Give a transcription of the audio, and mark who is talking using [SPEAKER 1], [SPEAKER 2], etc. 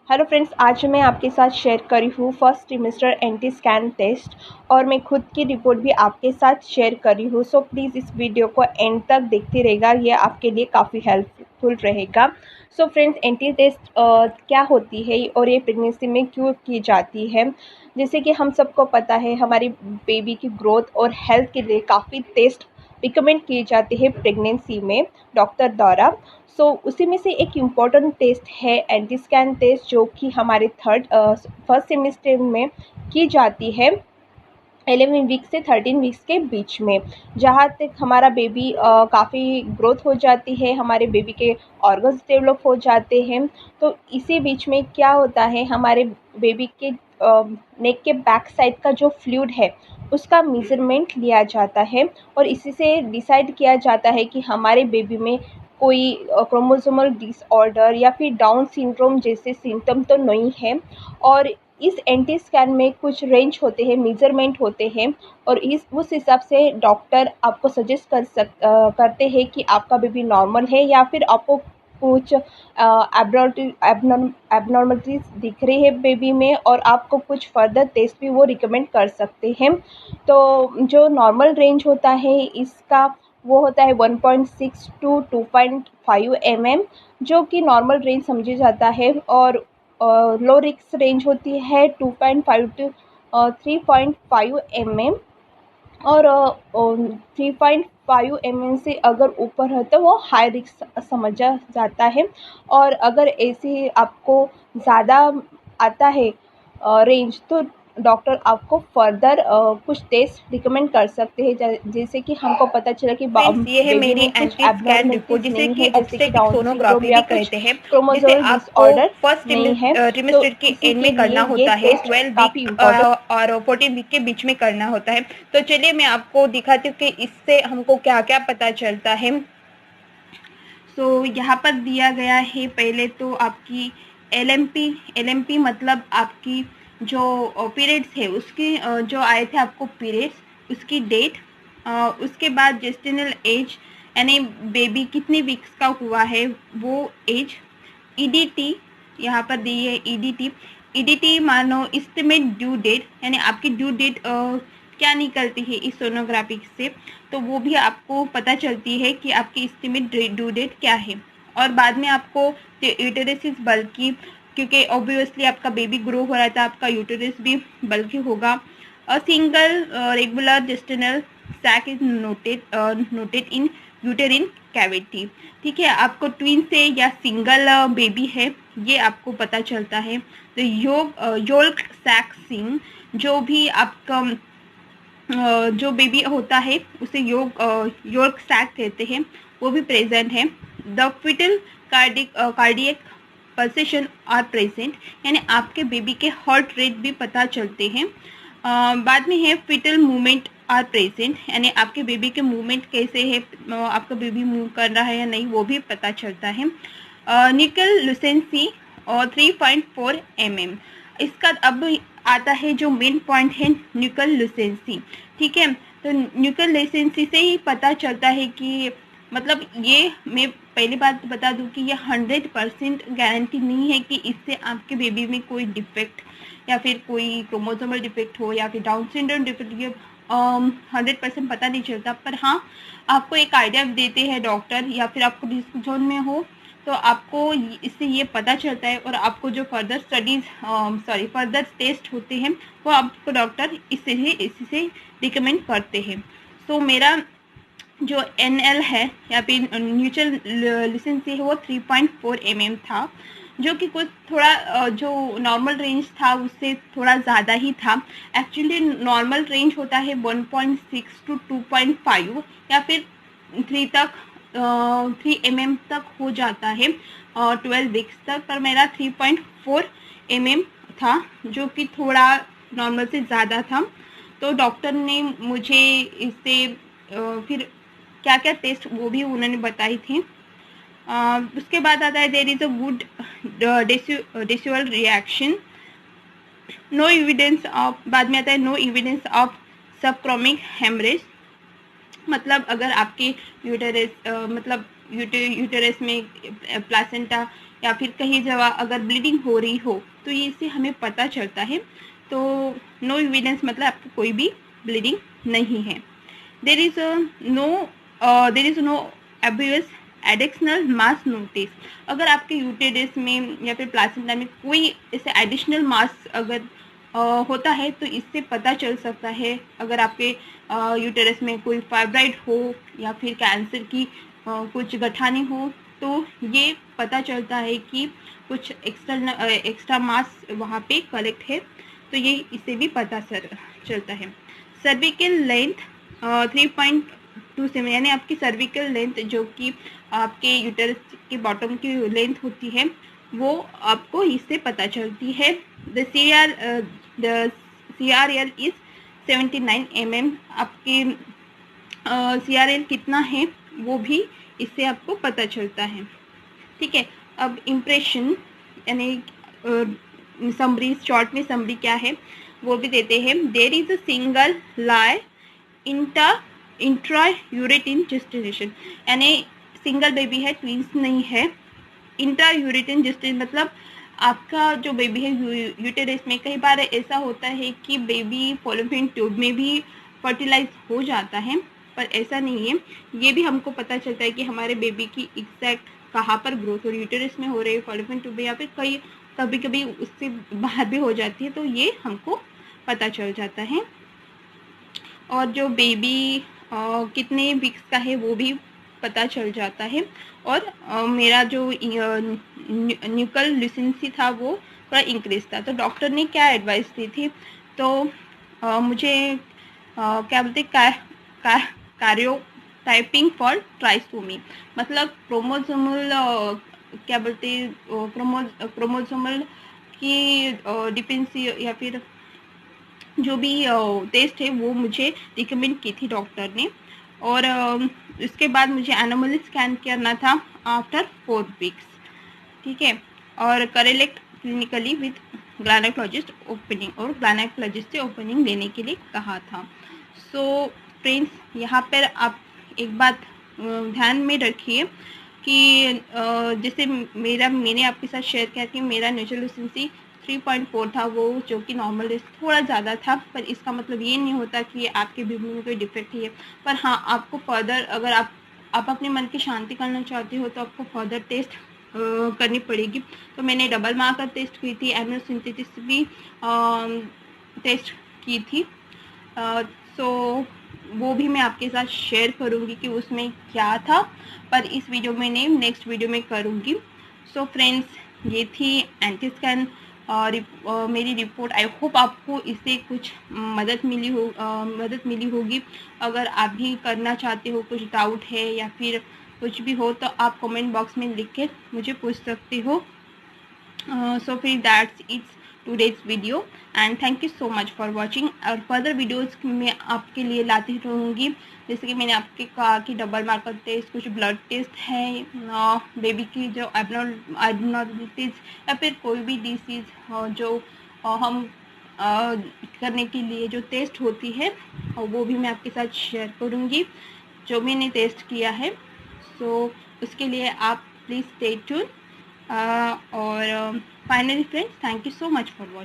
[SPEAKER 1] Hello friends, आज मैं आपके साथ शेयर करी हूँ first trimester anti scan test और मैं खुद की रिपोर्ट भी आपके साथ शेयर करी हूँ। सो प्लीज़ इस वीडियो को एंड तक देखते रहेगा, ये आपके लिए काफ़ी हेल्पफुल रहेगा। सो फ्रेंड्स, एंटी टेस्ट क्या होती है और ये प्रेगनेंसी में क्यों की जाती है। जैसे कि हम सबको पता है, हमारी बेबी की ग्रोथ और हेल्थ के लिए काफ़ी टेस्ट रिकमेंड किए जाते हैं प्रेगनेंसी में डॉक्टर द्वारा। उसी में से एक इम्पॉर्टेंट टेस्ट है एंटी स्कैन टेस्ट, जो कि हमारे फर्स्ट सेमेस्टर में की जाती है 11 वीक से 13 वीक्स के बीच में। जहाँ तक हमारा बेबी काफ़ी ग्रोथ हो जाती है, हमारे बेबी के ऑर्गन्स डेवलप हो जाते हैं। तो इसी बीच में क्या होता है, हमारे बेबी के नेक के बैक साइड का जो फ्लूइड है उसका मेजरमेंट लिया जाता है और इसी से डिसाइड किया जाता है कि हमारे बेबी में कोई क्रोमोसोमल डिसऑर्डर या फिर डाउन सिंड्रोम जैसे सिम्टम तो नहीं है। और इस एंटी स्कैन में कुछ रेंज होते हैं, मेजरमेंट होते हैं और उस हिसाब से डॉक्टर आपको सजेस्ट करते हैं कि आपका बेबी नॉर्मल है या फिर आपको कुछ एबनॉर्मलिटीज दिख रही है बेबी में और आपको कुछ फर्दर टेस्ट भी वो रिकमेंड कर सकते हैं। तो जो नॉर्मल रेंज होता है इसका वो होता है 1.6 टू 2.5 mm, जो कि नॉर्मल रेंज समझा जाता है। और लो रिस्क रेंज होती है 2.5 टू 3.5 mm। और 3.5 mm से अगर ऊपर है तो वो हाई रिस्क समझा जाता है। और अगर ऐसे आपको ज़्यादा आता है रेंज, तो डॉक्टर आपको फर्दर कुछ टेस्ट रिकमेंड कर सकते हैं। जैसे कि हमको पता चला कि
[SPEAKER 2] फ्रेंड्स, ये है
[SPEAKER 1] बेबी
[SPEAKER 2] मेरी
[SPEAKER 1] में कुछ
[SPEAKER 2] एंटी स्कैन रिपोर्ट
[SPEAKER 1] एबनॉर्मलिटीज़
[SPEAKER 2] जिसे
[SPEAKER 1] नहीं
[SPEAKER 2] कि
[SPEAKER 1] है, जैसे कि
[SPEAKER 2] ऑब्स्टेट्रिक
[SPEAKER 1] डाउन सिंड्रोम
[SPEAKER 2] सोनोग्राफी
[SPEAKER 1] या
[SPEAKER 2] भी
[SPEAKER 1] कुछ
[SPEAKER 2] कहते हैं, जिसे
[SPEAKER 1] क्रोमोसोमल
[SPEAKER 2] आपको
[SPEAKER 1] डिसऑर्डर
[SPEAKER 2] फर्स्ट
[SPEAKER 1] नहीं है। तो
[SPEAKER 2] ट्रिमेस्टर के
[SPEAKER 1] इसी
[SPEAKER 2] एंड
[SPEAKER 1] के
[SPEAKER 2] में करना
[SPEAKER 1] लिए ये
[SPEAKER 2] होता है,
[SPEAKER 1] टेस्ट
[SPEAKER 2] 12
[SPEAKER 1] काफ़ी
[SPEAKER 2] वीक
[SPEAKER 1] इम्पोर्टेंट।
[SPEAKER 2] और 14 वीक के बीच में करना होता है। तो चलिए मैं आपको दिखाती हूँ कि इससे हमको क्या क्या पता चलता है। यहाँ पर दिया गया है, पहले तो आपकी एलएमपी मतलब आपकी जो पीरियड्स है उसकी जो आए थे आपको पीरियड्स उसकी डेट, उसके बाद जेस्टिनल एज यानी बेबी कितने वीक्स का हुआ है वो एज, ईडीटी यहाँ पर दी है ईडीटी मानो इस्टिमेट ड्यू डेट, यानी आपकी ड्यू डेट क्या निकलती है इस सोनोग्राफी से, तो वो भी आपको पता चलती है कि आपकी इस्टिमेट ड्यू डेट क्या है। और बाद में आपको यूटेरस इज बल्कि, क्योंकि ऑब्वियसली आपका बेबी ग्रो हो रहा था, आपका यूटेरस भी बल्कि होगा। A single regular gestational sac is noted in uterine cavity. ठीक है, आपको ट्विन से या सिंगल बेबी है ये आपको पता चलता है। तो योल्क सैक सिंग, जो भी आपका जो बेबी होता है उसे योर्क सैक कहते हैं, वो भी प्रेजेंट है। The fetal cardiac pulsation are present, यानी आपके बेबी के हार्ट रेट भी पता चलते हैं। बाद में है फिटल मूवमेंट आर प्रेजेंट, यानी आपके बेबी के मूवमेंट कैसे है, आपका बेबी मूव कर रहा है या नहीं वो भी पता चलता है। निकल लुसेंसी और 3.4 mm। इसका अब आता है जो मेन पॉइंट है, न्यूकल लुसेंसी। ठीक है, तो न्यूकल लुसेंसी से ही पता चलता है कि मतलब ये मैं पहली बात बता दूं कि ये 100% गारंटी नहीं है कि इससे आपके बेबी में कोई डिफेक्ट या फिर कोई क्रोमोसोमल डिफेक्ट हो या फिर डाउन सिंड्रोम डिफेक्ट, ये 100% पता नहीं चलता। पर हाँ, आपको एक आइडिया देते हैं डॉक्टर, या फिर आपको रिस्क जोन में हो तो आपको इससे ये पता चलता है। और आपको जो फर्दर टेस्ट होते हैं वो आपको डॉक्टर इसी से रिकमेंड करते हैं। मेरा जो NL है या फिर न्यूट्रल लिसेंसी है वो 3.4 mm था, जो कि कुछ थोड़ा जो नॉर्मल रेंज था उससे थोड़ा ज़्यादा ही था। एक्चुअली नॉर्मल रेंज होता है 1.6 टू 2.5 या फिर 3 mm तक हो जाता है 12 वीक्स तक, पर मेरा 3.4 mm था, जो कि थोड़ा नॉर्मल से ज़्यादा था। तो डॉक्टर ने मुझे इससे फिर क्या क्या टेस्ट वो भी उन्होंने बताई थी। उसके बाद आता है there is a good decidual reaction, no evidence of, बाद में आता है no evidence of subchorionic haemorrhage. मतलब अगर आपके यूटेरस मतलब यूटेरस में प्लासेंटा या फिर कहीं जगह अगर ब्लीडिंग हो रही हो तो ये इससे हमें पता चलता है। तो नो एविडेंस मतलब आपको कोई भी ब्लीडिंग नहीं है। There is no obvious additional mass notice. अगर आपके यूटेरस में या फिर प्लासेंटा में कोई ऐसे एडिशनल मास अगर होता है तो इससे पता चल सकता है। अगर आपके यूटेरस में कोई फाइब्राइड हो या फिर कैंसर की कुछ गठानी हो तो ये पता चलता है कि कुछ एक्स्ट्रा मास वहाँ पे कलेक्ट है, तो ये इससे भी पता चलता है। सर्विकल लेंथ 3.27 यानी आपकी सर्विकल लेंथ जो कि आपके यूटेरस के बॉटम की लेंथ होती है वो आपको इससे पता चलती है। The CRL is 79 mm। आपके CRL कितना है वो भी इससे आपको पता चलता है। ठीक है, अब इम्प्रेशन यानी समरी, शॉर्ट में समरी क्या है वो भी देते हैं। There is a single live intrauterine gestation, यानी सिंगल बेबी है, ट्विंस नहीं है। इंट्रा यूरेटिन जेस्टिनेशन मतलब आपका जो बेबी है यूटेरस में, कई बार ऐसा होता है कि बेबी फॉलोपियन ट्यूब में भी फर्टिलाइज हो जाता है, पर ऐसा नहीं है। ये भी हमको पता चलता है कि हमारे बेबी की एग्जैक्ट कहाँ पर ग्रोथ हो रही है, यूटेरस में हो रही है, फॉलोपियन ट्यूब में, या फिर कभी कभी उससे बाहर भी हो जाती है, तो ये हमको पता चल जाता है। और जो बेबी कितने वीक्स का है वो भी पता चल जाता है। और मेरा जो न्यूकल लुसेंसी था वो थोड़ा इंक्रीज था। तो डॉक्टर ने क्या एडवाइस दी थी, तो मुझे क्या बोलते कार्योटाइपिंग फॉर ट्राइसोमी, मतलब क्रोमोसोमल क्या बोलते क्रोमोसोमल की डिपेंडेंसी या फिर जो भी टेस्ट है वो मुझे रिकमेंड की थी डॉक्टर ने। और इसके बाद मुझे एनोमली स्कैन करना था आफ्टर 4 वीक्स। ठीक है, और correct clinically with gynaecologist opening, और गायनेकोलॉजिस्ट से ओपनिंग लेने के लिए कहा था। सो फ्रेंड्स, यहाँ पर आप एक बात ध्यान में रखिए कि जैसे मैंने आपके साथ शेयर किया कि मेरा नेचुरल लुसेंसी 3.4 था, वो जो कि नॉर्मल है थोड़ा ज़्यादा था, पर इसका मतलब ये नहीं होता कि आपके बेबी में कोई डिफेक्ट है। पर हाँ, आपको फर्दर अगर आप अपने मन की शांति करना चाहते हो तो आपको फर्दर टेस्ट करनी पड़ेगी। तो मैंने डबल मार्कर टेस्ट की थी, एमनियोसिंथेसिस भी टेस्ट की थी। सो वो भी मैं आपके साथ शेयर करूँगी कि उसमें क्या था, पर इस वीडियो में नहीं, नेक्स्ट वीडियो में करूँगी। सो फ्रेंड्स, ये थी एंटी स्कैन और मेरी रिपोर्ट। आई होप आपको इससे कुछ मदद मिली होगी। अगर आप भी करना चाहते हो, कुछ डाउट है या फिर कुछ भी हो तो आप कमेंट बॉक्स में लिख के मुझे पूछ सकते हो। सो फिर that's it's today's video and thank you so much for watching। और फर्दर वीडियोस मैं आपके लिए लाती रहूँगी। जैसे कि मैंने आपके कहा कि डबल मार्कर टेस्ट, कुछ ब्लड टेस्ट है, बेबी की जो एबनॉर्मलिटीज या फिर कोई भी डिसीज़ जो हम करने के लिए जो टेस्ट होती है वो भी मैं आपके साथ शेयर करूँगी जो मैंने टेस्ट किया है। सो उसके लिए आप प्लीज़ स्टे ट्यून। और finally friends, thank you so much for watching।